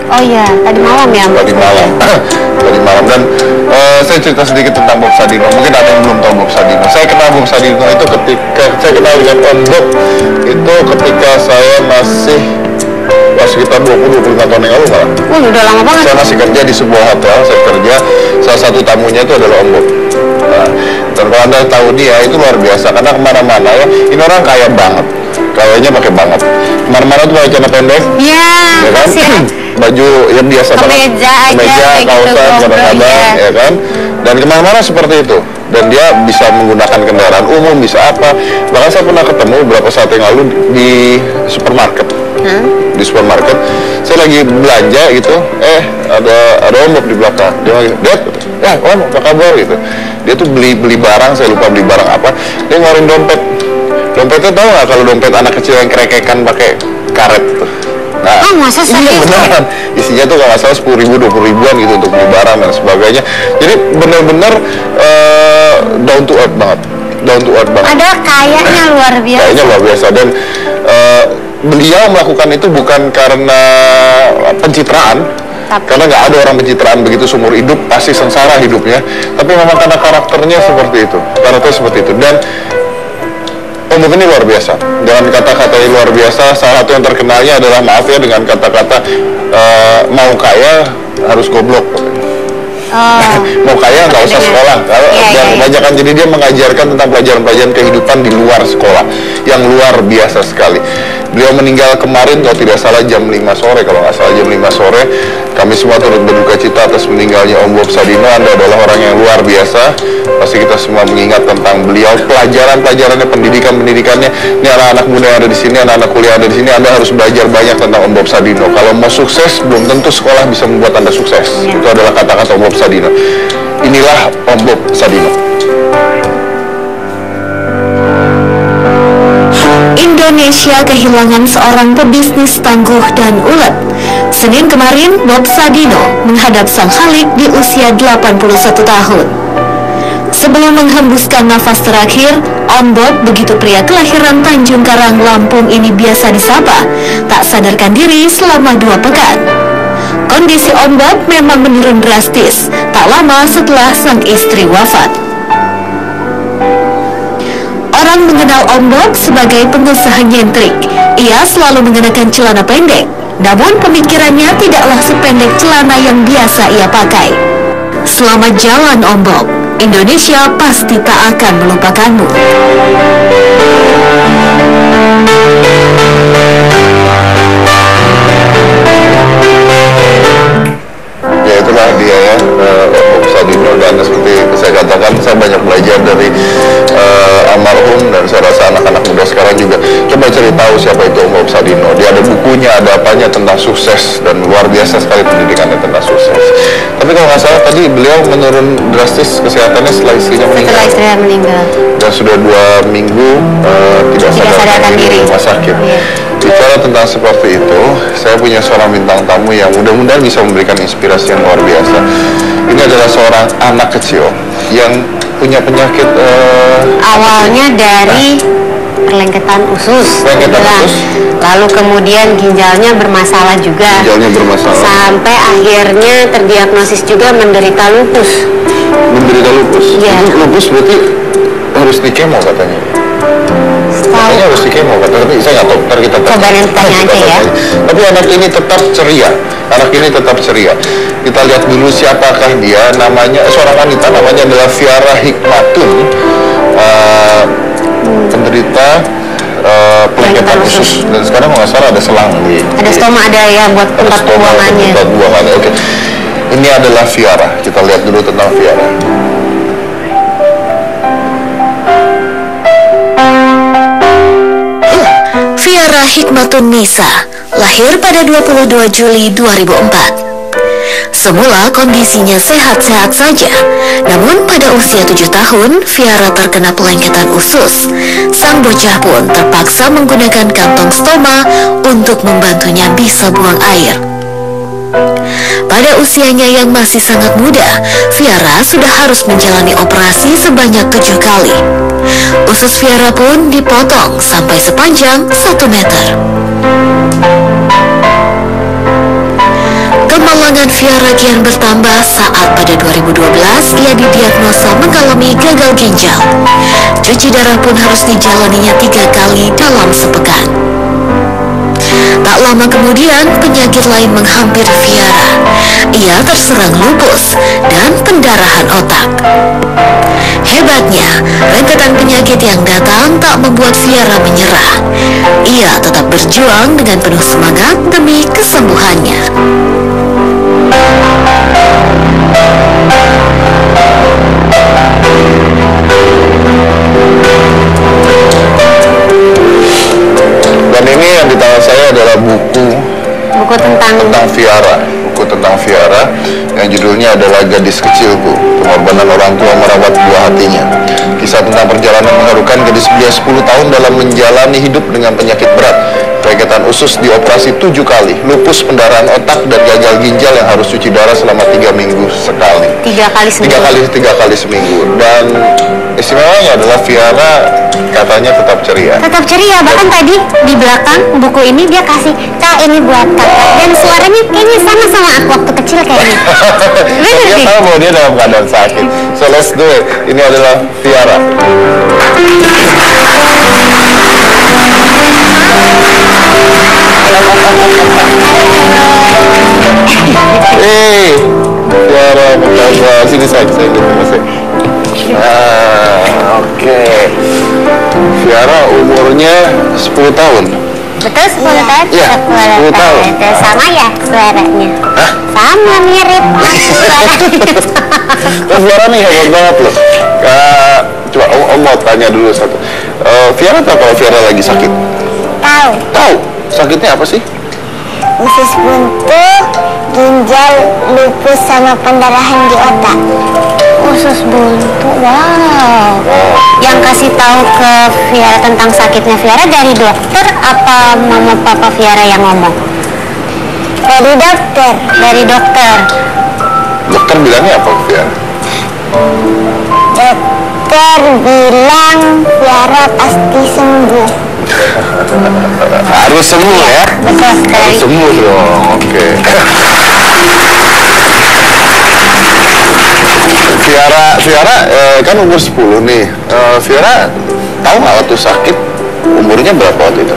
Oh iya, tadi malam ya? Tadi malam. Tadi malam. Dan saya cerita sedikit tentang Bob Sadino. Mungkin ada yang belum tahu Bob Sadino. Saya kenal Bob Sadino itu ketika saya kenal dengan Om Bob itu ketika saya masih sekitar 20-25 tahun yang lalu malah. Udah lama banget. Saya masih kerja di sebuah hotel. Saya kerja, salah satu tamunya itu adalah Om Bob. Nah, dan kalau Anda tahu dia itu luar biasa karena kemana-mana ya. Ini orang kaya banget. Kayaknya pakai banget. Kemana-mana tuh pakai celana pendek. Iya. Ya kan? Baju yang biasa banget. Kemeja, kausan, kadang-kadang, ya kan? Dan kemana-mana seperti itu. Dan dia bisa menggunakan kendaraan umum, bisa apa. Bahkan saya pernah ketemu beberapa saat yang lalu di supermarket. Di supermarket, saya lagi belanja gitu, ada Om Bob di belakang. Dia lagi, Dad, ya Om, apa kabar gitu. Dia tuh beli barang, saya lupa beli barang apa. Dia ngeluarin dompet. Dompetnya tahu nggak kalau dompet anak kecil yang kerekekan pakai karet gitu. Nah, masa iya beneran. Isinya tuh kalau nggak salah 10.000, 20.000-an gitu untuk beli barang dan sebagainya. Jadi bener-bener down to earth banget. Down to earth banget. Ada kayaknya luar biasa. Kayaknya luar biasa dan beliau melakukan itu bukan karena pencitraan, karena nggak ada orang pencitraan begitu seumur hidup, pasti sengsara hidupnya. Tapi memang karena karakternya seperti itu, Dan Om Bob ini luar biasa. Dengan kata-kata yang luar biasa, salah satu yang terkenalnya adalah maaf ya dengan kata-kata mau kaya harus goblok. Mau kaya nggak usah sekolah. Kebanyakan jadi dia mengajarkan tentang pelajaran-pelajaran kehidupan di luar sekolah yang luar biasa sekali. Beliau meninggal kemarin kalau tidak salah jam 5 sore, kalau nggak salah jam 5 sore. Kami semua turut berduka cita atas meninggalnya Om Bob Sadino. Anda adalah orang yang luar biasa. Pasti kita semua mengingat tentang beliau, pelajaran-pelajarannya, pendidikannya. Ini anak-anak muda yang ada di sini, anak-anak kuliah yang ada di sini. Anda harus belajar banyak tentang Om Bob Sadino. Kalau mau sukses, belum tentu sekolah bisa membuat Anda sukses. Itu adalah kata-kata Om Bob Sadino. Inilah Om Bob Sadino. Indonesia kehilangan seorang pebisnis tangguh dan ulet. Senin kemarin, Bob Sadino menghadap sang Khalik di usia 81 tahun. Sebelum menghembuskan nafas terakhir, Om Bob, begitu pria kelahiran Tanjung Karang, Lampung ini biasa disapa, tak sadarkan diri selama 2 pekan. Kondisi Om Bob memang menurun drastis, tak lama setelah sang istri wafat. Orang mengenal Om Bob sebagai pengusaha nyentrik. Ia selalu mengenakan celana pendek, namun pemikirannya tidaklah sependek celana yang biasa ia pakai. Selamat jalan Om Bob, Indonesia pasti tak akan melupakanmu. Ya itulah dia ya, Bob Sadino. Dan seperti saya katakan, saya banyak belajar dari almarhum, dan saya rasa anak-anak muda sekarang juga coba cari tahu siapa itu Om Bob Sadino. Dia ada bukunya, ada apanya tentang sukses, dan luar biasa sekali pendidikannya tentang sukses. Tapi kalau nggak salah tadi beliau menurun drastis kesehatannya setelah istrinya meninggal. Dan sudah 2 minggu tidak sadarkan diri di rumah sakit. Bicara tentang seperti itu, saya punya seorang bintang tamu yang mudah-mudahan bisa memberikan inspirasi yang luar biasa. Ini adalah seorang anak kecil yang punya penyakit awalnya dari perlengketan usus. Lalu kemudian ginjalnya bermasalah juga. Sampai akhirnya terdiagnosis juga menderita lupus. Iya. Lupus berarti harus di kemo katanya. Katanya harus di kemo, tapi saya nggak tahu. Ntar kita coba tanya aja ya. Tapi anak ini tetap ceria. Kita lihat dulu siapakah dia. Namanya seorang wanita, namanya adalah Fiara Hikmatun, penderita pelengketan usus. Dan sekarang nggak salah ada selang di. Ada stoma, ada ya buat tempat buangannya. Oke. Ini adalah Fiara. Kita lihat dulu tentang Fiara. Fiara Hikmatun Nisa lahir pada 22 Juli 2004. Semula kondisinya sehat-sehat saja, namun pada usia 7 tahun, Fiara terkena pelengketan usus. Sang bocah pun terpaksa menggunakan kantong stoma untuk membantunya bisa buang air. Pada usianya yang masih sangat muda, Fiara sudah harus menjalani operasi sebanyak 7 kali. Usus Fiara pun dipotong sampai sepanjang 1 meter. semangat Viara kian bertambah saat pada 2012 ia didiagnosa mengalami gagal ginjal. Cuci darah pun harus dijalaninya 3 kali dalam sepekan. Tak lama kemudian, penyakit lain menghampiri Viara. Ia terserang lupus dan pendarahan otak. Hebatnya, rentetan penyakit yang datang tak membuat Viara menyerah. Ia tetap berjuang dengan penuh semangat demi kesembuhannya. Dan ini yang di tangan saya adalah buku tentang Viara yang judulnya adalah Gadis Kecilku, Pengorbanan Orang Tua Merawat Buah Hatinya. Kisah tentang perjalanan mengharukan gadis belia 10 tahun dalam menjalani hidup dengan penyakit berat, peregetan usus dioperasi 7 kali, lupus, pendarahan otak, dan gagal ginjal yang harus cuci darah selama 3 minggu sekali. 3 kali seminggu. 3 kali seminggu. Dan istimewanya adalah Viara katanya tetap ceria. Tetap ceria, bahkan tadi di belakang buku ini dia kasih, "Kak, ini buat kakak." Dan suaranya kayaknya sama aku waktu kecil kayaknya. Bener Dia sih. tahu bahwa dia dalam keadaan sakit. So let's do it. Ini adalah Viara. Viara, apa kabar? Sini saya lihat masih. Oke. Viara umurnya 10 tahun. Betul, 10 tahun? Iya, 10 tahun. Sama ya suaranya? Hah? Sama, mirip. Terus Viara nih hebat banget loh. Coba Om mau tanya dulu satu. Viara tahu kalau Viara lagi sakit? Tahu. Tahu. Sakitnya apa sih? Usus buntu, ginjal, lupus, sama pendarahan di otak. Usus buntu, wow. Yang kasih tahu ke Viara tentang sakitnya Viara dari dokter apa mama papa Viara yang ngomong? Dari dokter. Dari dokter. Dokter bilangnya apa Viara? Dokter bilang Viara pasti sembuh. Harus sembuh ya? Betul sekali. Harus sembuh dong, oke. Viara kan umur 10 nih. Viara tahu nggak waktu sakit umurnya berapa waktu itu?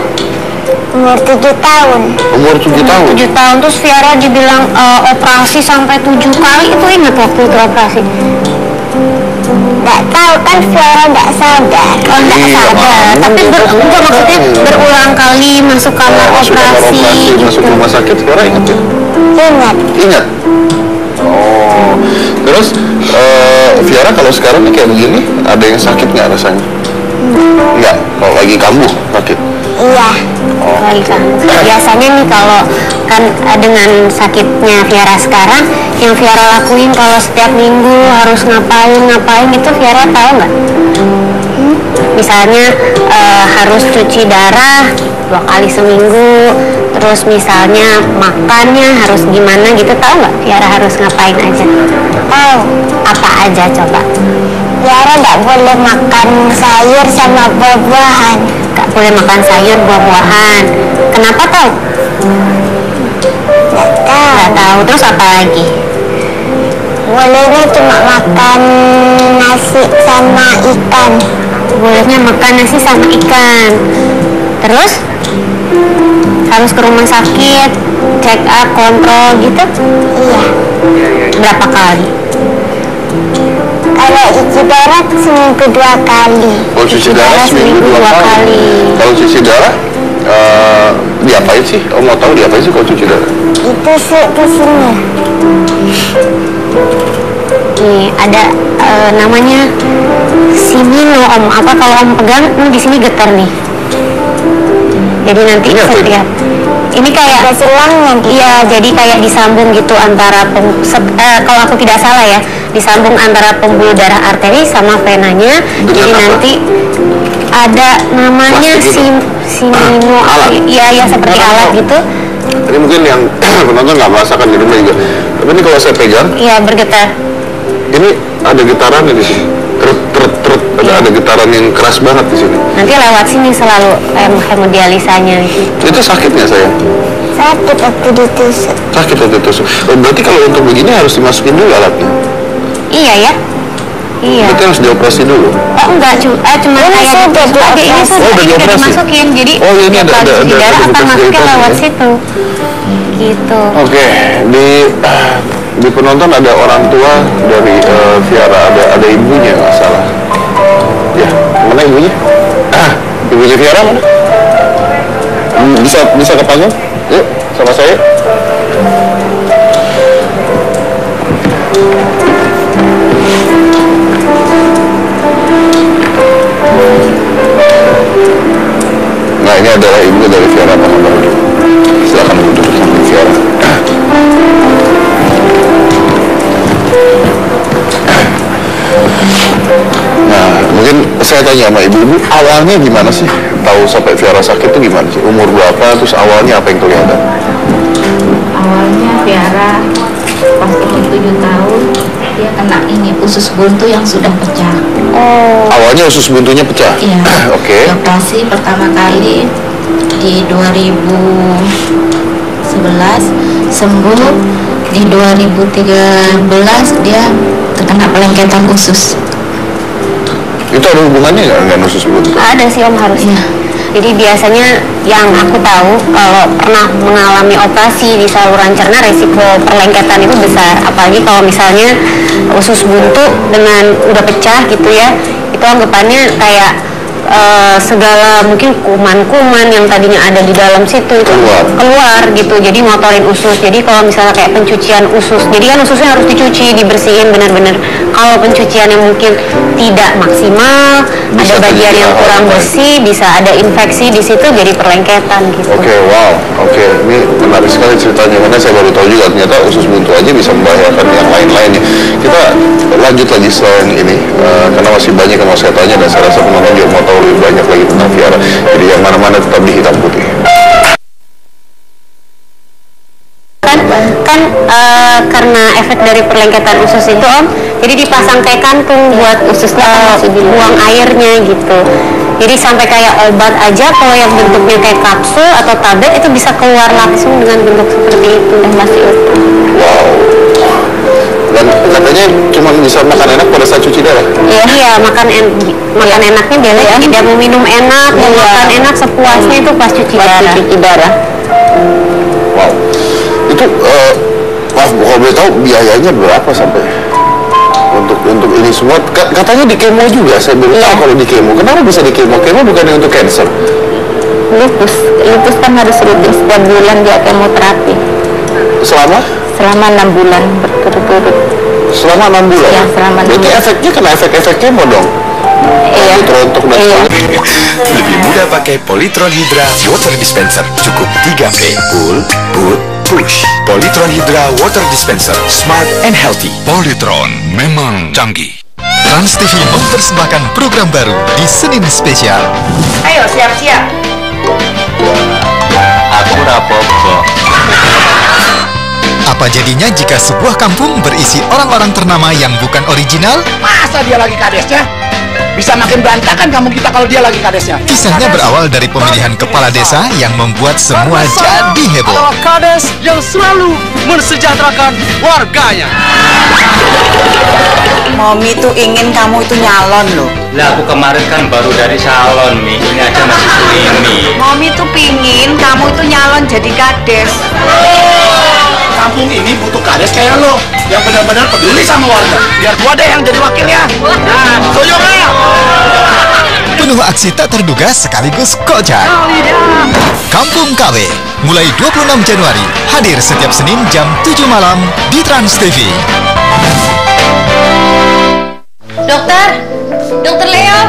Umur 7 tahun. Umur 7 tahun? 7 tahun, terus Viara dibilang operasi sampai 7 kali, itu ingat waktu itu operasi? Nggak tahu kan Viara nggak sadar. Oh, nggak Iya, sadar, tapi enggak, maksudnya berulang kali masuk kamar Masuk kamar operasi gitu. masuk rumah sakit, Viara ingat ya? Ingat. Ingat? Oh, terus Viara kalau sekarang nih kayak begini, ada yang sakit nggak rasanya? Enggak, kalau lagi kambuh sakit? Iya. Baik, kan. Biasanya nih kalau kan dengan sakitnya Viara sekarang, yang Viara lakuin kalau setiap minggu harus ngapain itu Viara tahu nggak? Misalnya harus cuci darah 2 kali seminggu, terus misalnya makannya harus gimana gitu, tahu nggak Viara harus ngapain aja? Tahu. Apa aja coba? Viara nggak boleh makan sayur sama buah-buahan. Nggak boleh makan sayur buah-buahan. Kenapa tahu? Nggak tahu. Nggak tahu. Terus apa lagi? Bolehnya cuma makan nasi sama ikan. Bolehnya makan nasi sama ikan. Terus harus ke rumah sakit, check up, kontrol gitu. Iya. Berapa kali? Kalau cuci darah seminggu 2 kali. Kalau cuci darah seminggu 2 kali. Kalau cuci darah, diapain sih? Om mau tahu diapain sih kalau cuci darah? Ditusuk ke sini. Nih ada namanya simino Om. Apa kalau Om pegang, di sini getar nih. Jadi nanti Ini apa ini? setiap ini kayak Ada silangnya. iya, jadi kayak disambung gitu antara kalau aku tidak salah ya, disambung antara pembuluh darah arteri sama venanya. Dengan Jadi apa? nanti ada namanya Plastik gitu? simino. Alat? Iya seperti Oh. alat gitu. Ini mungkin yang penonton nggak merasakan di rumah juga. Tapi ini kalau saya pegang, Iya bergetar. ini ada getaran di sini. Trut, ada getaran yang keras banget di sini. Nanti lewat sini selalu hemodialisanya gitu. Itu sakitnya saya. Sakit waktu ditusuk. Sakit waktu ditusuk. Oh, berarti kalau untuk begini harus dimasukin dulu alatnya? Iya ya. Iya. Berarti harus dioperasi dulu? Oh enggak, cuma kayak ditusuk aja ini udah dioperasi? Dimasukin. Jadi ini ada darah akan masuknya lewat situ. Gitu. Oke, di penonton ada orang tua dari Viara, ada ibunya nggak salah. Ya, mana ibunya? Ibunya Viara mana? Bisa ke panggung? Yuk, sama saya. Nah, ini adalah ibu dari Viara Pangabar. Silakan duduk sama Viara. Nah, mungkin saya tanya sama ibu-ibu, awalnya gimana sih? Tahu sampai Viara sakit itu gimana sih? Umur berapa? Terus awalnya apa yang kelihatan? Awalnya Viara pas umur 7 tahun dia kena ini usus buntu yang sudah pecah. Awalnya usus buntunya pecah? Iya. Oke. Operasi pertama kali di 2011, sembuh. Di 2013 dia terkena pelengketan usus. Itu ada hubungannya nggak dengan usus buntu? Ada sih Om harusnya. Jadi biasanya yang aku tahu kalau pernah mengalami operasi di saluran cerna resiko perlengketan itu besar. Apalagi kalau misalnya usus buntu dengan udah pecah gitu ya, itu anggapannya kayak segala mungkin kuman-kuman yang tadinya ada di dalam situ itu keluar gitu, jadi ngotorin usus. Jadi kalau misalnya kayak pencucian usus, jadi kan ususnya harus dicuci, dibersihin benar-benar. Kalau pencuciannya mungkin tidak maksimal, bisa ada bagian yang kurang bersih, bisa ada infeksi di situ, jadi perlengketan gitu. Oke, wow, oke, ini menarik sekali ceritanya. Karena saya baru tahu juga ternyata usus buntu aja bisa membahayakan yang lain-lainnya. Kita lanjut lagi selain ini, karena masih banyak yang mau saya tanya dan saya rasa penonton juga mau tahu lebih banyak lagi tentang Viara. Jadi yang mana-mana tetap di hitam putih. Karena efek dari perlengketan usus itu Om, jadi dipasang kayak kantung buat ususnya buang airnya gitu. Jadi sampai kayak obat aja kalau yang bentuknya kayak kapsul atau tablet itu bisa keluar langsung dengan bentuk seperti itu dan masih utuh. Wow. Dan katanya cuma bisa makan enak pada saat cuci darah? Iya, makan enaknya biasanya tidak mau minum enak, mau makan enak sepuasnya itu pas cuci darah. Wow. Itu kalau boleh tahu biayanya berapa sampai untuk ini semua? Katanya di kemo juga, saya belum tahu kalau di kemo. Kenapa bisa di kemo? Kemo bukannya untuk cancer? Lupus kan harus rutin setiap bulan dia kemoterapi. Selama 6 bulan berturut-turut. Selama 6 bulan? Ya, selama 6 bulan. Berarti efeknya kena efek kemo dong? Iya. Rontok dan Lebih mudah pakai Polytron Hydra Water Dispenser. Cukup 3P. Pull, put, push. Polytron Hydra Water Dispenser. Smart and healthy. Polytron memang canggih. Trans TV mempersembahkan program baru di Senin Spesial. Ayo siap-siap. Aku rapopo. Apa jadinya jika sebuah kampung berisi orang-orang ternama yang bukan original? Masa dia lagi kadesnya? Bisa makin berantakan kampung kita kalau dia lagi kadesnya. Kisahnya berawal dari pemilihan kepala desa yang membuat semua jadi heboh. Adalah kades yang selalu mensejahterakan warganya. Mami tuh ingin kamu itu nyalon loh. Lah aku kemarin kan baru dari salon, Mi. Ini aja masih swimming. Mami tuh pingin kamu itu nyalon jadi kades. Kampung ini butuh kades kayak lo yang benar-benar peduli sama warga. Biar gua deh yang jadi wakilnya. Nah, setuju nggak? Penuh aksi tak terduga sekaligus kocak. Kampung KW mulai 26 Januari hadir setiap Senin jam 7 malam di Trans TV. Dokter Leo.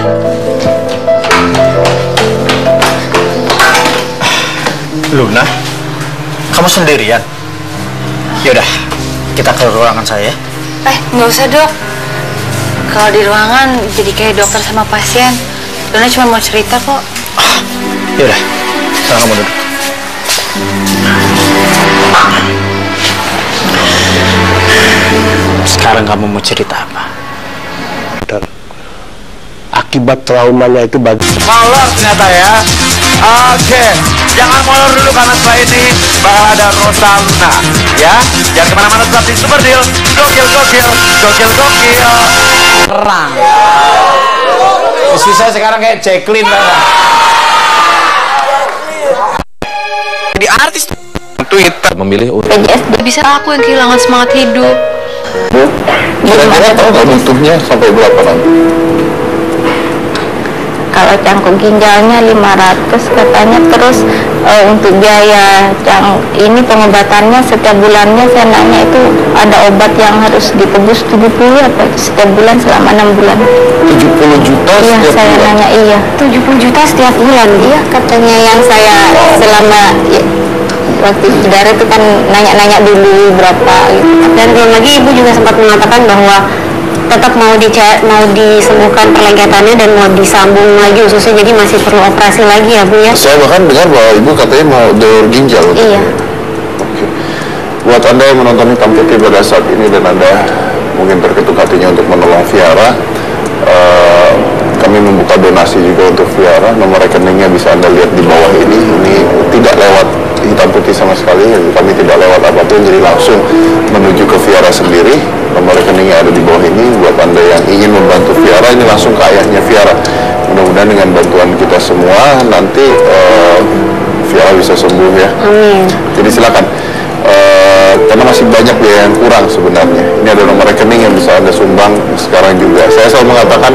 Luna, kamu sendirian? Yaudah, kita ke ruangan saya. Nggak usah dok. Kalau di ruangan jadi kayak dokter sama pasien. Luna cuma mau cerita kok. Yaudah, sekarang kamu duduk. Sekarang kamu mau cerita apa? Akibat traumanya itu bagus. Malas ternyata ya. Oke. Jangan molor dulu karena setelah ini bakal ada Rosa Luna. Ya, jangan kemana-mana, tetap di Super Deal. Gokil, gokil, gokil, gokil. Terang. Istri saya sekarang kayak Jacqueline. Jadi artis Twitter memilih Bisa aku yang kehilangan semangat hidup. Kira-kira tahu nggak butuhnya sampai berapa nanti? Kalau cangkuk ginjalnya 500 katanya, terus untuk biaya ini pengobatannya setiap bulannya saya nanya itu ada obat yang harus ditebus 70 apa setiap bulan selama 6 bulan. 70 juta Iya, setiap saya bulan? nanya iya. 70 juta setiap bulan. Iya, katanya yang saya selama waktu saudara itu kan nanya-nanya dulu berapa gitu. Dan belum lagi ibu juga sempat mengatakan bahwa tetap mau disembuhkan perlengketannya dan mau disambung lagi ususnya, jadi masih perlu operasi lagi ya Bu ya? Saya bahkan dengar bahwa ibu katanya mau donor ginjal. Iya. Oke. Buat Anda yang menonton Hitam Putih pada saat ini dan Anda mungkin terketuk hatinya untuk menolong Viara, kami membuka donasi juga untuk Viara. Nomor rekeningnya bisa Anda lihat di bawah ini. Ini tidak lewat Hitam Putih sama sekali, kami tidak lewat apapun, jadi langsung menuju ke Viara sendiri. Nomor rekeningnya ada di bawah ini. Buat Anda yang ingin membantu Viara, ini langsung ke ayahnya Viara. Mudah-mudahan dengan bantuan kita semua nanti Viara bisa sembuh ya. Amin. Jadi silakan. Karena masih banyak biaya yang kurang sebenarnya. Ini ada nomor rekening yang bisa Anda sumbang sekarang juga. Saya selalu mengatakan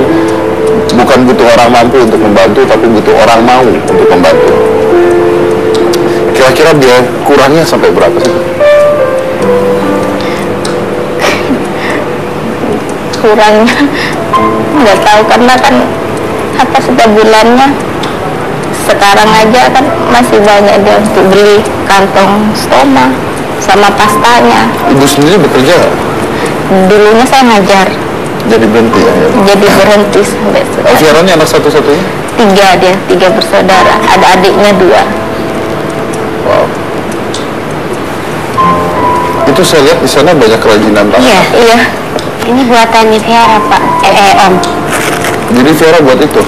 bukan butuh orang mampu untuk membantu, tapi butuh orang mau untuk membantu. Kira-kira biaya kurangnya sampai berapa sih? Kurangnya nggak tahu karena kan apa setiap bulannya sekarang aja kan masih banyak dia untuk beli kantong stoma sama pastanya. Ibu sendiri bekerja nggak? Dulunya saya ngajar. Jadi berhenti ya? Jadi berhenti sampai sekarang. Viara ini anak satu-satunya? 3 bersaudara, ada adiknya 2. Wow. Itu saya lihat di sana banyak kerajinan tangan. Iya. Iya. Ini buatannya Viara Pak, Om. Jadi Viara buat itu?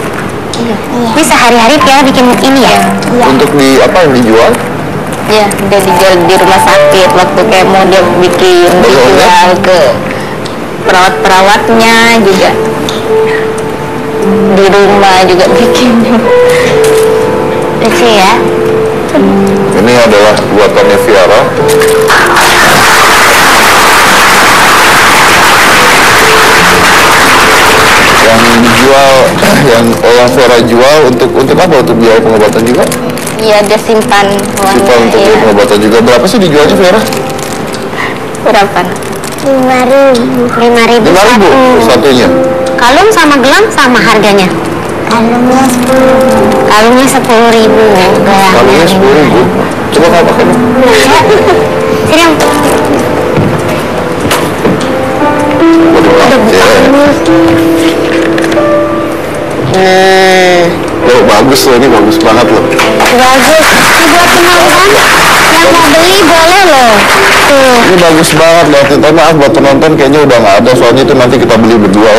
Iya. Ini sehari-hari Viara bikin ini ya? Untuk di apa yang dijual? Iya, dia dijual di rumah sakit waktu kemo dia bikin dijual ke perawat-perawatnya juga. Di rumah juga bikin. Lucu ya? Ini adalah buatannya Viara. Yang dijual, yang Viara jual untuk apa? Untuk biaya pengobatan juga? Iya, dia simpan uangnya. Simpan untuk biaya pengobatan juga. Berapa sih dijualnya Viara? Berapa? 5.000 5.000 satunya. Kalung sama gelang sama harganya? Kalungnya 10. Kalungnya 10.000. Kalungnya 10.000. Coba kamu pakai dong. Sini Om. Loh, bagus loh, ini bagus banget loh. Bagus. Ini buat penonton yang mau beli boleh loh. Tuh. Ini bagus banget loh. Tapi maaf buat penonton kayaknya udah nggak ada, soalnya itu nanti kita beli berdua.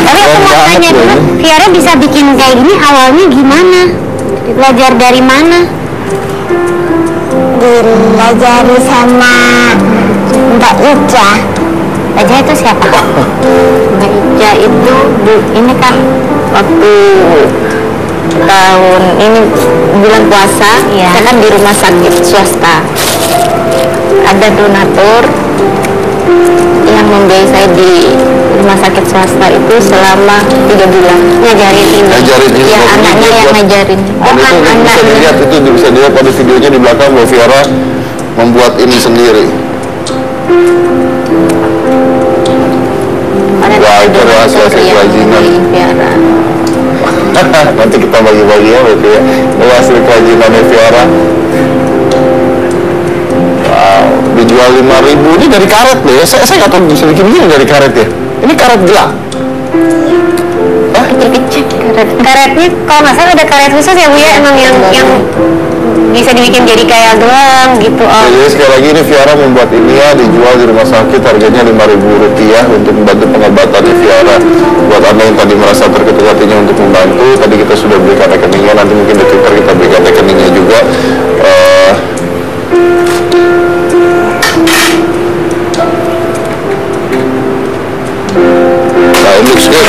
Tapi aku mau tanya dulu, Viara bisa bikin kayak gini awalnya gimana? Belajar dari mana? Dilajari sama Mbak Ica. Mbak Ica itu siapa? Mbak Ica itu ini kan waktu tahun ini bulan puasa, Iya. saya kan di rumah sakit swasta. Ada donatur yang membiayai saya di rumah sakit swasta itu selama 3 bulan. Ngajarin ini. Ngajarin ini. Ya, anaknya yang ngajarin. Dan itu bisa dilihat, bisa dilihat pada videonya di belakang bahwa Viara membuat ini sendiri. Wah, itu rahasia kerajinan. Nanti kita bagi-bagi ya berarti ya. Itu hasil kerajinannya Viara. Wow, dijual 5.000. Ini dari karet loh ya. Saya nggak tahu bisa bikin ini dari karet ya. Ini karet gelang. Kecil-kecil karetnya kalau nggak salah ada karet khusus ya Bu ya, emang yang bisa dibikin jadi kayak gelang gitu Om. Jadi sekali lagi ini Viara membuat ini ya, dijual di rumah sakit, harganya Rp5.000 untuk membantu pengobatan Viara. Buat Anda yang tadi merasa terketuk hatinya untuk membantu, tadi kita sudah berikan rekeningnya, nanti mungkin di Twitter kita berikan rekeningnya juga. Nah, it looks good.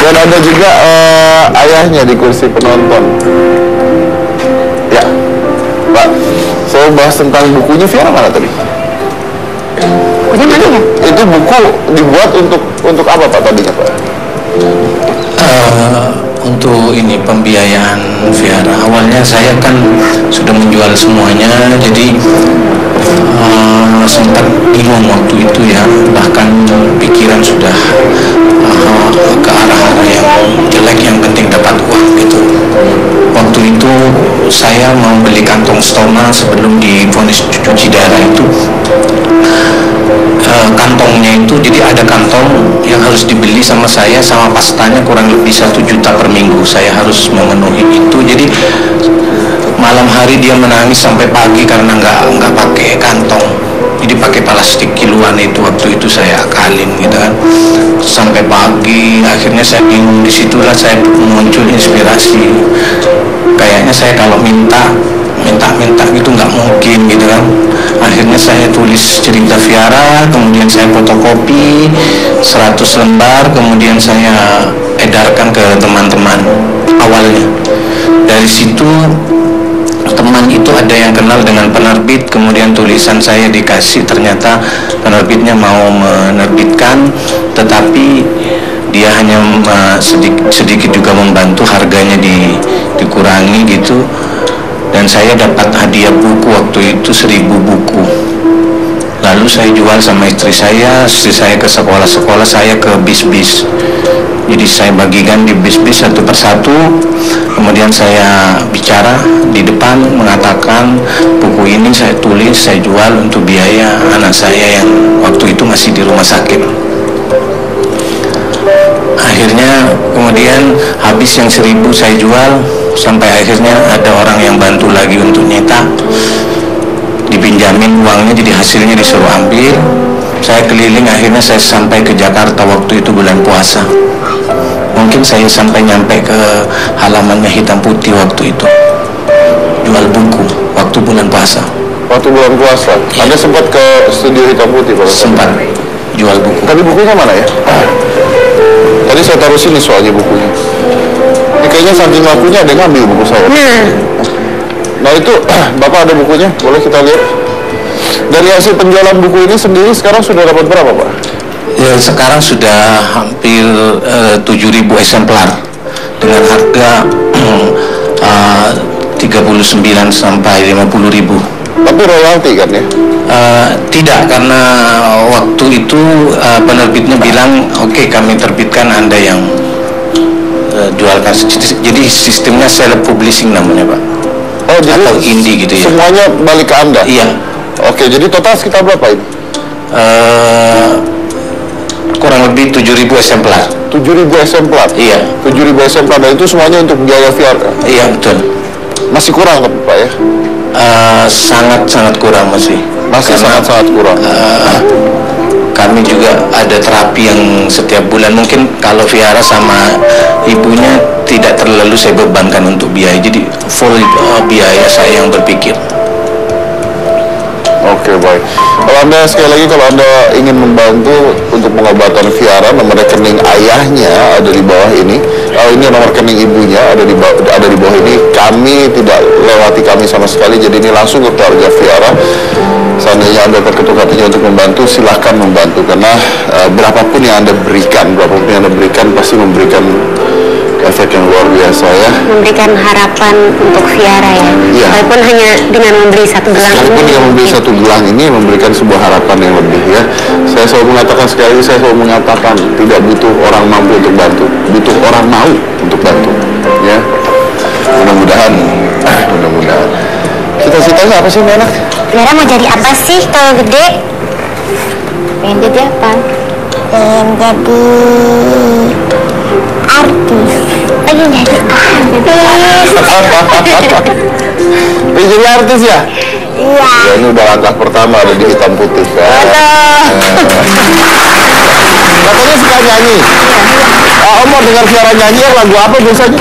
Dan ada juga ayahnya di kursi penonton. Ya, Pak, saya bahas tentang bukunya Viara mana tadi? Bukunya mana ya? Itu buku dibuat untuk apa Pak tadinya Pak? Untuk ini pembiayaan Viara. Awalnya saya kan sudah menjual semuanya, jadi sempat bingung waktu itu ya, bahkan pikiran sudah ke arah-arah yang jelek, yang penting dapat uang gitu. Waktu itu saya mau beli kantong stoma sebelum divonis cuci darah itu. Kantongnya itu, jadi ada kantong yang harus dibeli sama saya, sama pastanya kurang lebih 1 juta per minggu. Saya harus memenuhi itu. Jadi malam hari dia menangis sampai pagi karena nggak pakai kantong, jadi pakai plastik kiloan itu. Waktu itu saya akalin gitu kan, sampai pagi. Akhirnya saya bingung, disitulah saya muncul inspirasi. Kayaknya saya kalau minta gitu nggak mungkin gitu kan. Akhirnya saya tulis cerita Viara, kemudian saya fotokopi 100 lembar, kemudian saya edarkan ke teman-teman. Awalnya dari situ teman itu ada yang kenal dengan penerbit, kemudian tulisan saya dikasih, ternyata penerbitnya mau menerbitkan, tetapi dia hanya sedikit juga membantu, harganya dikurangi gitu. Dan saya dapat hadiah buku waktu itu 1000 buku. Lalu saya jual sama istri saya ke sekolah-sekolah, saya ke bis-bis. Jadi saya bagikan di bis-bis satu persatu. Kemudian saya bicara di depan, mengatakan buku ini saya tulis, saya jual untuk biaya anak saya yang waktu itu masih di rumah sakit. Akhirnya kemudian habis yang 1000 saya jual, sampai akhirnya ada orang yang bantu lagi untuk nyetak, dipinjamin uangnya, jadi hasilnya disuruh ambil. Saya keliling, akhirnya saya sampai ke Jakarta waktu itu bulan puasa. Mungkin saya sampai nyampe ke halamannya Hitam Putih waktu itu, jual buku waktu bulan puasa. Waktu bulan puasa? Ya. Anda sempat ke studio Hitam Putih Pak? Sempat jual buku. Tadi bukunya mana ya? Tadi saya taruh sini soalnya bukunya. Ini kayaknya saking lakunya ada ngambil buku saya. Nah itu Bapak ada bukunya, boleh kita lihat. Dari hasil penjualan buku ini sendiri sekarang sudah dapat berapa Pak? Ya, sekarang sudah hampir 7.000 eksemplar dengan harga 39 sampai 50.000. Tapi royalti kan ya? Tidak, karena waktu itu penerbitnya bilang oke, kami terbitkan, Anda yang jualkan. Jadi sistemnya self publishing namanya Pak. Oh, jadi atau indie gitu ya. Semuanya balik ke Anda? Iya. Oke, jadi total sekitar berapa ini? Kurang lebih 7.000 eksemplar. 7.000 eksemplar? Iya. 7.000 eksemplar, dan itu semuanya untuk biaya Viara? Iya, betul. Masih kurang Pak ya? Sangat-sangat kurang masih sangat-sangat kurang. Kami juga ada terapi yang setiap bulan, mungkin kalau Viara sama ibunya tidak terlalu saya bebankan untuk biaya, jadi full biaya saya yang berpikir. Oke, baik. Kalau Anda sekali lagi, kalau Anda ingin membantu untuk pengobatan Viara, nomor rekening ayahnya ada di bawah ini. Ini nomor rekening ibunya ada di bawah ini. Kami tidak lewati kami sama sekali, jadi ini langsung ke keluarga Viara. Seandainya Anda terketuk hatinya untuk membantu, silahkan membantu, karena berapapun yang Anda berikan pasti memberikan efek yang luar biasa ya. Memberikan harapan untuk Viara ya. Iya. Walaupun hanya dengan membeli satu gelang ini. Walaupun dengan membeli satu gelang ini memberikan sebuah harapan yang lebih ya. Saya selalu mengatakan tidak butuh orang mampu untuk bantu, butuh orang mau untuk bantu ya. Mudah-mudahan. Cita-citanya apa sih anak? Viara mau jadi apa sih kalau gede? Pengen jadi apa? Pengen jadi artis. pengen jadi artis. Pengen jadi artis ya? Iya. Ya, ini udah langkah pertama ada di hitam putih kan? Katanya suka nyanyi. Om mau dengar Viara nyanyi yang lagu apa biasanya?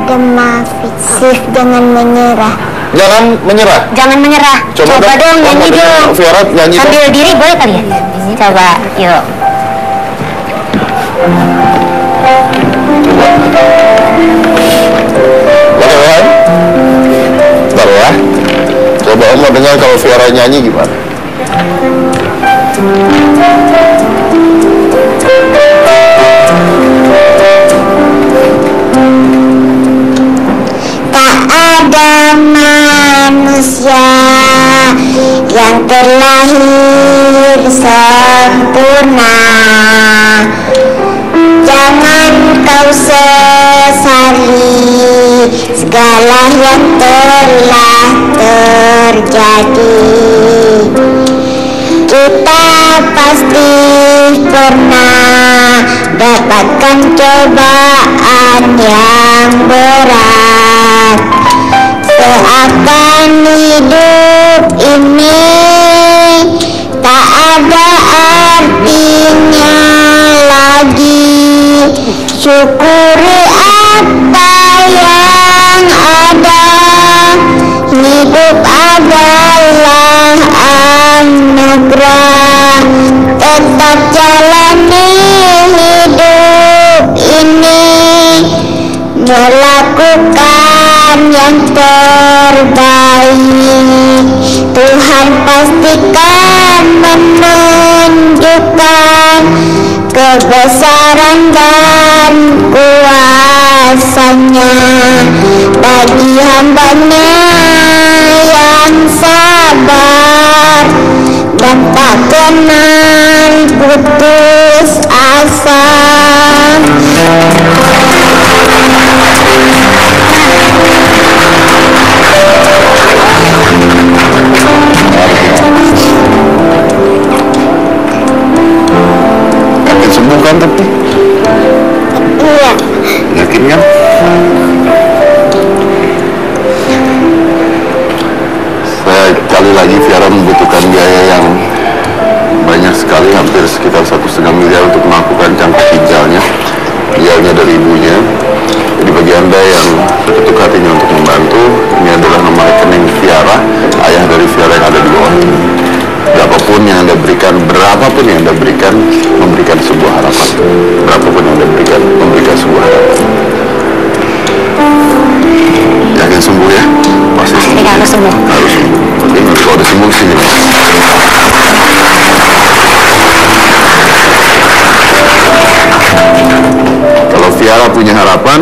Demam Fisif Jangan Menyerah. Jangan menyerah. Jangan menyerah. Coba dong nyanyi dong. Viara nyanyi. Sambil diri boleh kali ya? Coba, yuk. Boleh ya? Bentar ya. Coba Om mau dengar kalau Viara nyanyi gimana? Tak ada manusia yang terlahir sempurna. Jangan kau sesali segala yang telah terjadi. Kita pasti pernah dapatkan cobaan yang berat. Seakan hidup ini tak ada artinya lagi. Syukuri apa yang ada. Hidup adalah anugerah. Tetap jalani hidup ini, melakukan yang terbaik. Tuhan pastikan menunjukkan kebesaran dan kuasanya bagi hambanya yang sabar dan tak kenal putus asa. Yakin sembuh kan tapi? Iya. Yakin kan? Sekali lagi Viara membutuhkan biaya yang banyak sekali, hampir sekitar 1,5 miliar untuk melakukan cangkok ginjalnya. Biayanya dari ibunya. Jadi bagi Anda yang ketuk hatinya untuk membantu, ini adalah nomor rekening Viara, ayah dari Viara yang ada di bawah ini. Berapapun yang Anda berikan, berapapun yang Anda berikan, memberikan sebuah harapan. Berapapun yang Anda berikan, memberikan sebuah harapan. Yakin sembuh ya? Pasti sembuh. Harus sembuh. Harus sembuh. Oke, nanti kalau udah sembuh sini. Kalau Viara punya harapan,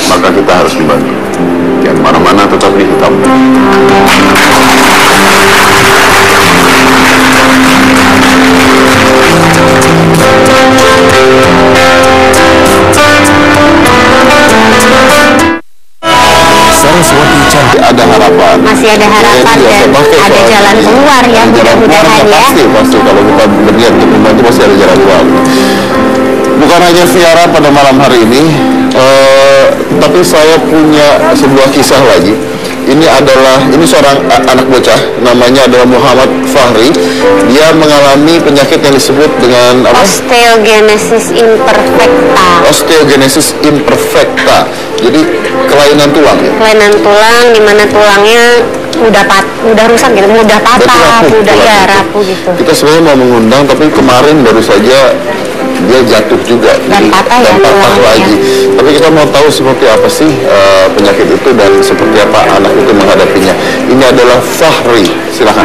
maka kita harus dibantu. Jangan mana-mana, tetap di hitam. Saraswati Cantik. Ada harapan. Masih ada harapan dan ada jalan keluar ya, mudah-mudahan ya. Pasti kalau kita berniat untuk membantu pasti ada jalan keluar. Bukan hanya Viara pada malam hari ini, tapi saya punya sebuah kisah lagi. Ini seorang anak bocah, namanya adalah Muhammad Fahri. Dia mengalami penyakit yang disebut dengan apa? Osteogenesis imperfecta. Osteogenesis imperfecta. Jadi kelainan tulang ya. Kelainan tulang di mana tulangnya udah rusak gitu, mudah patah, rapuh gitu. Kita sebenarnya mau mengundang, tapi kemarin baru saja dia jatuh juga dan patah lagi. Tapi kita mau tahu seperti apa sih penyakit itu dan seperti apa anak itu menghadapinya. Ini adalah Fahri, silakan.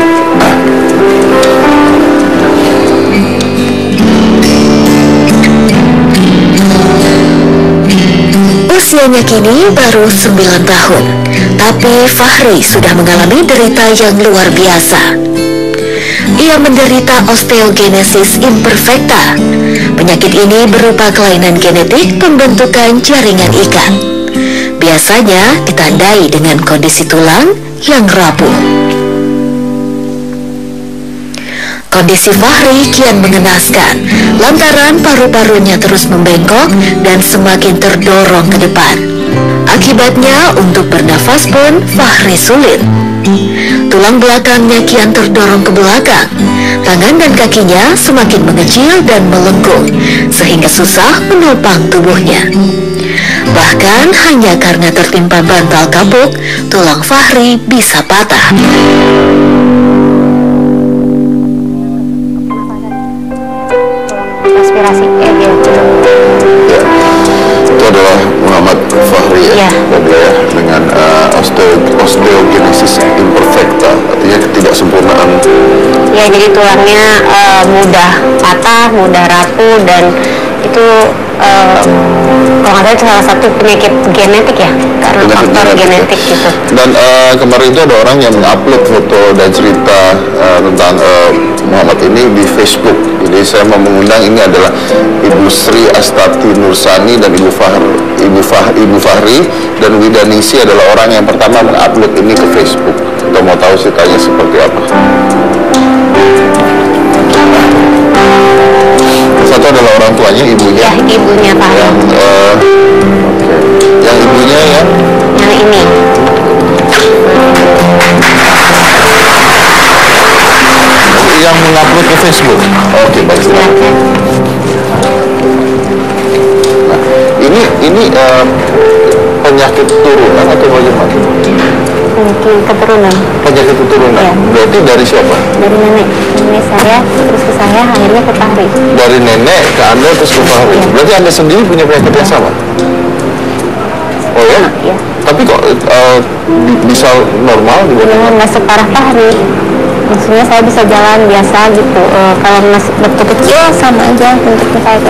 Usianya kini baru 9 tahun, tapi Fahri sudah mengalami derita yang luar biasa. Ia menderita osteogenesis imperfecta. Penyakit ini berupa kelainan genetik pembentukan jaringan ikat. Biasanya ditandai dengan kondisi tulang yang rapuh. Kondisi Fahri kian mengenaskan lantaran paru-parunya terus membengkok dan semakin terdorong ke depan. Akibatnya untuk bernafas pun Fahri sulit. Tulang belakangnya kian terdorong ke belakang. Tangan dan kakinya semakin mengecil dan melengkung sehingga susah menopang tubuhnya. Bahkan hanya karena tertimpa bantal kapuk, tulang Fahri bisa patah. Aspirasi gitu. Ya, itu adalah Muhammad Fahri ya, dengan osteogenesis imperfecta, artinya ketidaksempurnaan. Ya, jadi tulangnya mudah patah, mudah rapuh, dan itu kalau nggak salah itu salah satu penyakit genetik ya, karena faktor genetik gitu. Dan kemarin itu ada orang yang mengupload foto dan cerita tentang Muhammad ini di Facebook. Jadi saya mau mengundang, ini adalah Ibu Sri Astati Nursani dan Ibu Fahri dan Widaningsi adalah orang yang pertama mengupload ini ke Facebook. Kita mau tahu ceritanya seperti apa. Satu adalah orang tuanya, ibunya. Ya, ibunya Fahri. Yang ibunya ya? Yang ini. Yang mengupload ke Facebook. Oke, baik. Nah, ini penyakit turunan atau bagaimana? Penyakit keturunan. Penyakit keturunan. Ya. Berarti dari siapa? Dari nenek. Nenek saya, terus ke saya, akhirnya ke Fahri. Dari nenek ke Anda terus ke Fahri. Ya. Berarti Anda sendiri punya penyakit yang sama? Oh ya? Ya. Tapi kok bisa normal? Nggak separah Fahri. Maksudnya saya bisa jalan biasa gitu. Kalau masih waktu kecil sama aja bentuknya kayak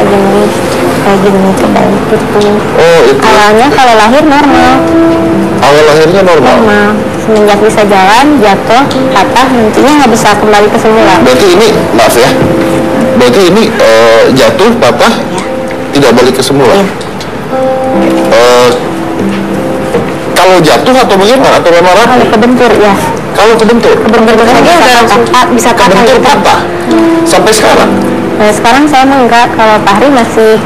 gini kebal gitu. Oh, itu. Awalnya kalau lahir normal. Awal lahirnya normal. Semenjak bisa jalan, jatuh, patah, nantinya nggak bisa kembali ke semula. Berarti ini, maaf ya, berarti ini jatuh, patah, tidak balik ke semula. Iya. Kalau jatuh atau bagaimana? Atau memang rapuh? Kalau kebentur ya. Kalau kebentur saja bisa patah gitu. Sampai sekarang? Sekarang saya enggak. Kalau Fahri masih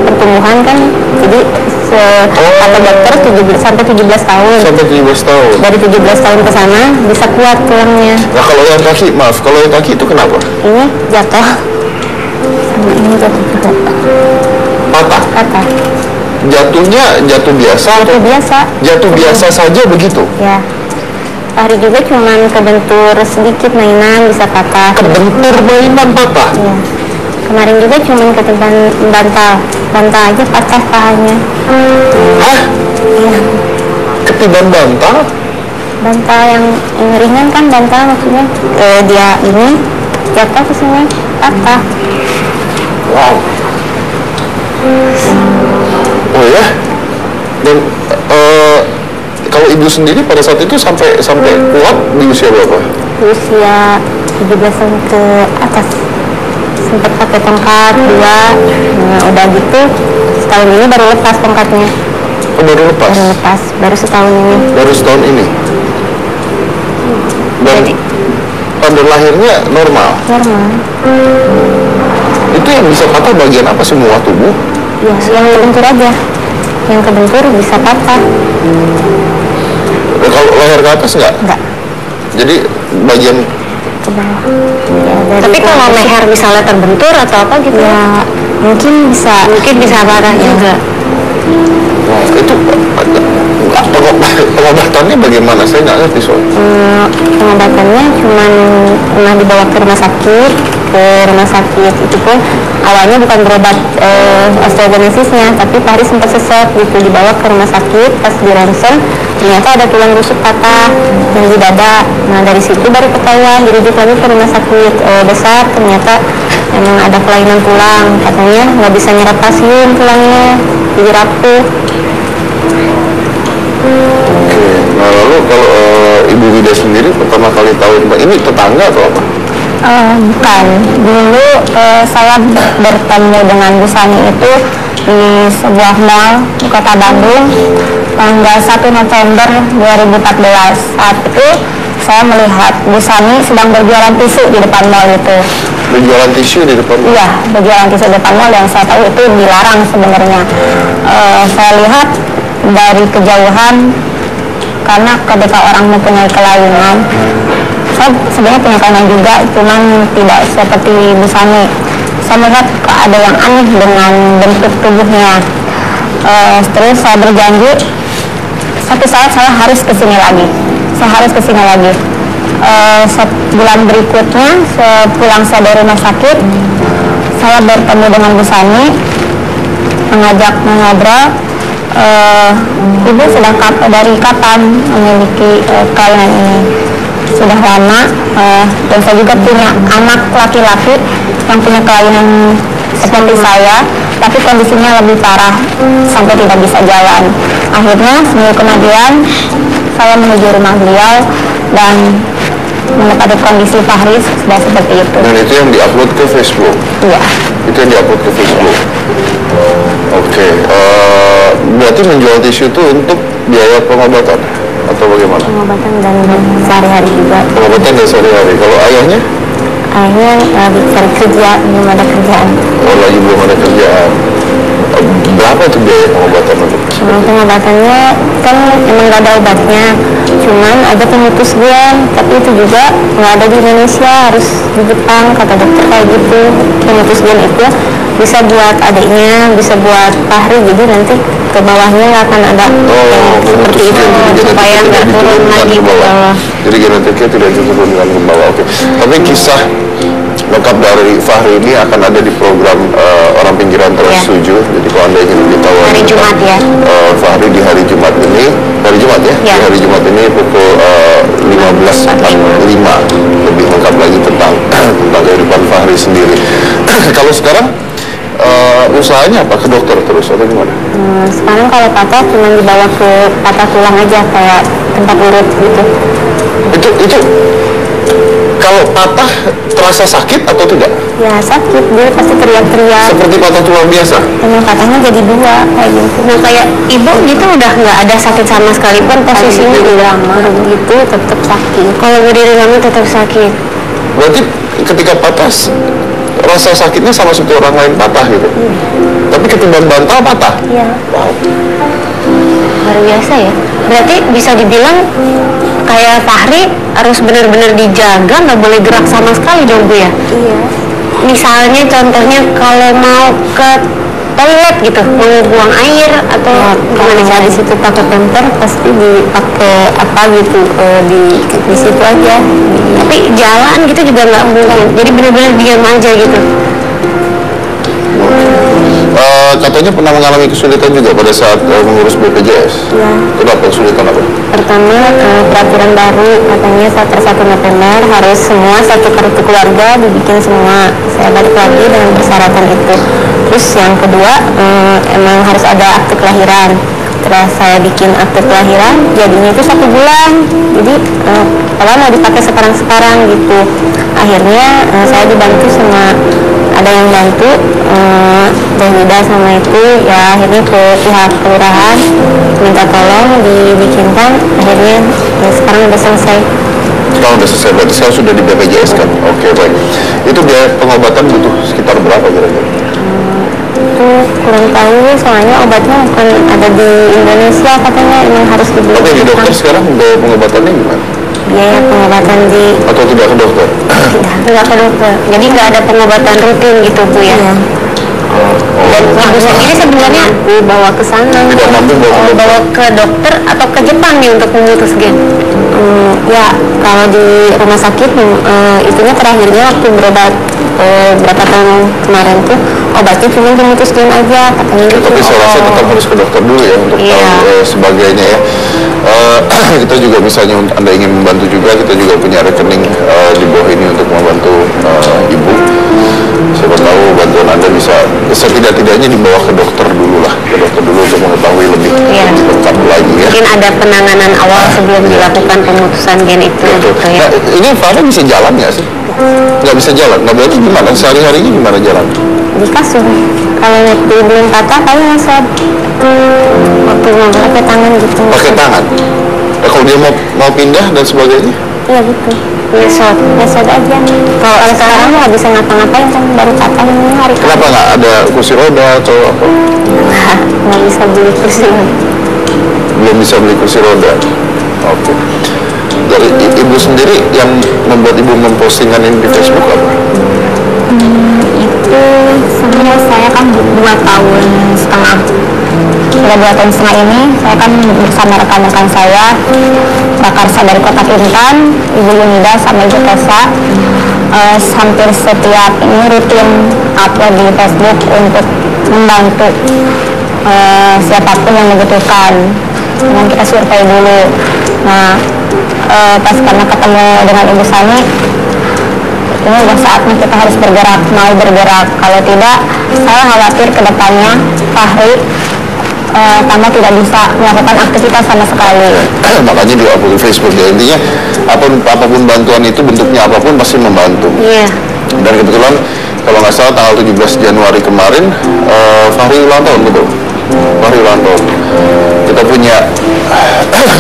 pertumbuhan kan, jadi kata dokter 17 tahun. Sampai 17 tahun. Dari 17 tahun ke sana bisa kuat tulangnya. Nah, kalau yang kaki, maaf, kalau yang kaki itu kenapa? Ini jatuh. Sama ini jatuh juga. Patah. Jatuhnya jatuh biasa? Jatuh biasa saja begitu? Ya. Fahri juga cuman kebentur sedikit mainan bisa patah. Kebentur mainan patah? Iya. Kemarin juga cuman ketiban bantal aja patah pahanya. Hah? Iya. Ketiban bantal? Bantal yang ringan kan, bantal maksudnya dia ini jatuh ke sini patah. Wow. Oh ya? Dan kalau ibu sendiri pada saat itu sampai kuat di usia berapa? Di usia 17 tahun ke atas. Sempat pakai tongkat 2. Nah, udah gitu setahun ini baru lepas tongkatnya. Oh, baru lepas? Baru setahun ini. Baru setahun ini? Dan jadi, pada lahirnya normal? Normal. Itu yang bisa patah bagian apa, semua tubuh? Ya, yang kebentur aja. Yang kebentur bisa patah. Kalau leher ke atas enggak? Enggak. Jadi bagian ke bawah. Ya, tapi kalau leher misalnya terbentur atau apa gitu ya, mungkin bisa patah juga. Wow, itu pengobatannya bagaimana? Saya nggak ngerti soal. Pengobatannya cuman pernah dibawa ke rumah sakit. Itu pun awalnya bukan berobat osteogenesisnya, tapi Fahri sempat sesek gitu, dibawa ke rumah sakit. Pas di ronsen ternyata ada tulang rusuk patah yang di dada. Nah, dari situ baru ketahuan, dirujuk lagi ke rumah sakit besar. Ternyata emang ada kelainan tulang, katanya nggak bisa nyerap kalsium tulangnya, jadi rapuh. Oke, nah lalu kalau Ibu Wida sendiri pertama kali tahu ini tetangga atau apa? Bukan, dulu saya bertemu dengan Bu Sani itu di sebuah mall di Kota Bandung tanggal 1 November 2014. Saat itu saya melihat Bu Sani sedang berjualan tisu di depan mall itu. Berjualan tisu di depan mall? Iya, berjualan tisu di depan mall yang saya tahu itu dilarang sebenarnya. Saya lihat dari kejauhan karena ketika orang mempunyai kelainan, saya sebenarnya punya kelainan juga, cuman tidak seperti Bu Sani. Saya melihat ada yang aneh dengan bentuk tubuhnya. Terus saya berjanji satu saat saya harus kesini lagi. Bulan berikutnya sepulang saya dari rumah sakit, saya bertemu dengan Bu Sani, mengajak mengobrol. Ibu sudah dari kapan memiliki kelainan ini? Sudah lama, dan saya juga punya anak laki-laki yang punya kelainan seperti saya, tapi kondisinya lebih parah sampai tidak bisa jalan. Akhirnya seminggu kemudian saya menuju rumah beliau dan mendapati kondisi Fahri sudah seperti itu. Dan itu yang diupload ke Facebook? Iya. Itu yang diupload ke Facebook? Oke. Berarti menjual tisu itu untuk biaya pengobatan atau bagaimana? Pengobatan dan sehari-hari juga. Pengobatan dan sehari-hari. Kalau ayahnya? Ayahnya lagi cari kerja, belum ada kerjaan. Oh, lagi belum ada kerjaan. Berapa tuh biaya pengobatan untuk? Pengobatannya kan emang gak ada obatnya, cuman ada pemutus gen, tapi itu juga nggak ada di Indonesia, harus di Jepang, kata dokter kayak gitu. Pemutus gen itu bisa buat adiknya, bisa buat Fahri, jadi nanti ke bawahnya nggak akan ada seperti itu, supaya nggak turun lagi ke bawah. Jadi genetiknya tidak diturunkan ke bawah. Oke. Tapi kisah lengkap dari Fahri ini akan ada di program Orang Pinggiran Terus 7. Jadi kalau Anda ingin lebih tahu Hari Jumat ya. Fahri di hari Jumat ini, hari Jumat ya? Di hari Jumat ini pukul 15.45 lebih lengkap lagi tentang kehidupan Fahri sendiri. Kalau sekarang usahanya apa? Ke dokter terus atau gimana? Sekarang kalau patah cuma dibawa ke patah tulang aja, kayak tempat urut gitu. Itu kalau patah terasa sakit atau tidak? Ya sakit, dia pasti teriak-teriak. Seperti patah tulang biasa? Emang patahnya jadi dua kayak gitu. Nah kayak ibu gitu udah nggak ada sakit sama sekali pun, posisinya udah gitu tetap sakit. Kalau berdiri lama tetap sakit. Berarti ketika patah rasa sakitnya sama seperti orang lain patah gitu? Tapi ketimbang bantal patah? Iya. Wow. Luar biasa ya. Berarti bisa dibilang kayak Fahri harus benar-benar dijaga, nggak boleh gerak sama sekali dong Bu ya? Iya. Misalnya contohnya kalau mau ke toilet gitu, mau buang air atau Kalau saya di situ pakai pemper pasti dipakai apa gitu, di situ aja. tapi jalan gitu juga nggak mungkin. Jadi benar-benar diam aja gitu. Katanya pernah mengalami kesulitan juga pada saat mengurus BPJS. Ya. Kenapa kesulitan apa? Pertama, peraturan baru katanya per 1 November harus semua satu kartu keluarga dibikin semua. Saya balik lagi dengan persyaratan itu. Terus yang kedua, emang harus ada akte kelahiran. Setelah saya bikin akte kelahiran, jadinya itu 1 bulan. Jadi kalau mau dipakai sekarang-sekarang gitu. Akhirnya saya dibantu sama, ada yang bantu Dahida sama itu, ya akhirnya ke pihak kelurahan minta tolong dibikinkan. Akhirnya ya sekarang udah selesai. Sekarang udah selesai, berarti sekarang sudah di BPJS kan? Oke, baik. Itu biaya pengobatan butuh sekitar berapa kira-kira? Itu kurang tahu, soalnya obatnya bukan ada di Indonesia, katanya emang harus dibeli. Oke, di dokter sekarang biaya pengobatannya gimana? Biaya pengobatan di Atau tidak ke dokter? tidak ke dokter. Jadi nggak ada pengobatan rutin gitu Bu ya? Iya. Dan ibu sendiri sebenarnya Bawa ke sana. Tidak mampu bawa ke dokter atau ke Jepang nih untuk memutus gen? Ya kalau di rumah sakit itunya terakhirnya waktu berobat berapa tahun kemarin tuh obatnya cuma pemutus gen aja katanya gitu. Tapi saya rasa tetap harus ke dokter dulu ya untuk tahu sebagainya ya. Kita juga misalnya Anda ingin membantu juga, kita juga punya rekening di bawah ini untuk membantu ibu. Siapa tahu bantuan Anda bisa setidak-tidaknya dibawa ke dokter dulu lah, ke dokter dulu untuk mengetahui lebih lengkap lagi ya. Mungkin ada penanganan awal sebelum dilakukan pemutusan gen itu gitu ya. Nah, ini Fahri bisa jalan nggak sih? Nggak bisa jalan. Nah berarti gimana? Sehari-harinya gimana jalan? Di kasur. Kalau belum patah paling masuk waktu mau pakai tangan gitu. Pakai tangan. Nah, kalau dia mau pindah dan sebagainya? Iya gitu. Nyesot aja. Kalau sekarang nggak bisa ngapa-ngapain kan baru kapan ini hari. Kenapa nggak ada kursi roda atau apa? Nggak bisa beli kursi roda. Belum bisa beli kursi roda. Oke. Dari ibu sendiri yang membuat ibu mempostingan ini di Facebook apa? Itu sebenarnya saya kan 2 tahun setengah. Sudah 2 tahun setengah ini saya kan bersama rekan-rekan saya Prakarsa dari Kota Intan, Ibu Yunida sama Ibu Tessa, hampir setiap ini rutin upload di Facebook untuk membantu siapapun yang membutuhkan. Kemudian kita survei dulu. Nah, pas karena ketemu dengan Ibu Sani, ini udah saatnya kita harus bergerak, mau bergerak. Kalau tidak, saya khawatir ke depannya Fahri tambah tidak bisa melakukan aktivitas sama sekali. Makanya di upload di Facebook ya, intinya apapun bantuan itu bentuknya apapun pasti membantu. Iya. Dan kebetulan kalau nggak salah tanggal 17 Januari kemarin Fahri ulang tahun, betul? Fahri ulang tahun. Kita punya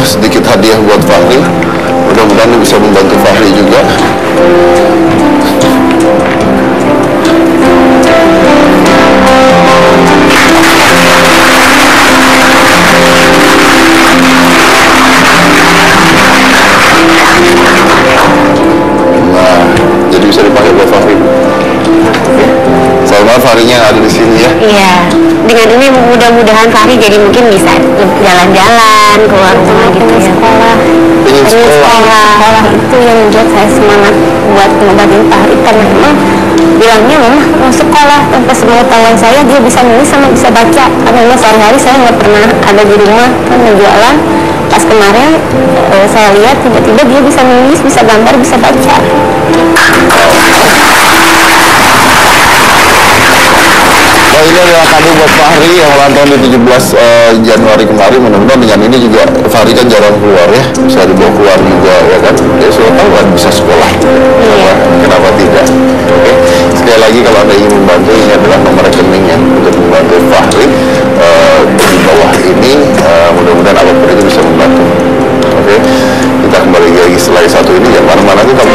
sedikit hadiah buat Fahri. Mudah-mudahan bisa membantu Fahri juga. Nah, jadi bisa dipakai buat Fahri. Selamat Fahrinya yang ada di sini ya. Iya. Dengan ini mudah-mudahan Fahri jadi mungkin bisa jalan-jalan keluar rumah gitu ya. Ingin Sekolah itu yang membuat saya semangat buat ngobatin Fahri, karena memang bilangnya memang mau sekolah tanpa sepengetahuan saya dia bisa nulis sama bisa baca. Karena memang sehari-hari saya nggak pernah ada di rumah kan menjualan. Pas kemarin saya lihat tiba-tiba dia bisa nulis, bisa gambar, bisa baca. Oh, ini adalah kado buat Fahri yang ulang tahun di 17 Januari kemarin. Mudah-mudahan dengan ini juga Fahri kan jarang keluar ya, bisa dibawa keluar juga ya kan. Dia sudah tahu kan bisa sekolah. Kenapa tidak? Oke. Sekali lagi kalau Anda ingin membantu, ini adalah nomor rekeningnya untuk membantu Fahri di bawah ini. Mudah-mudahan apapun itu bisa membantu. Oke. Kita kembali lagi setelah satu ini, jangan mana-mana, tetap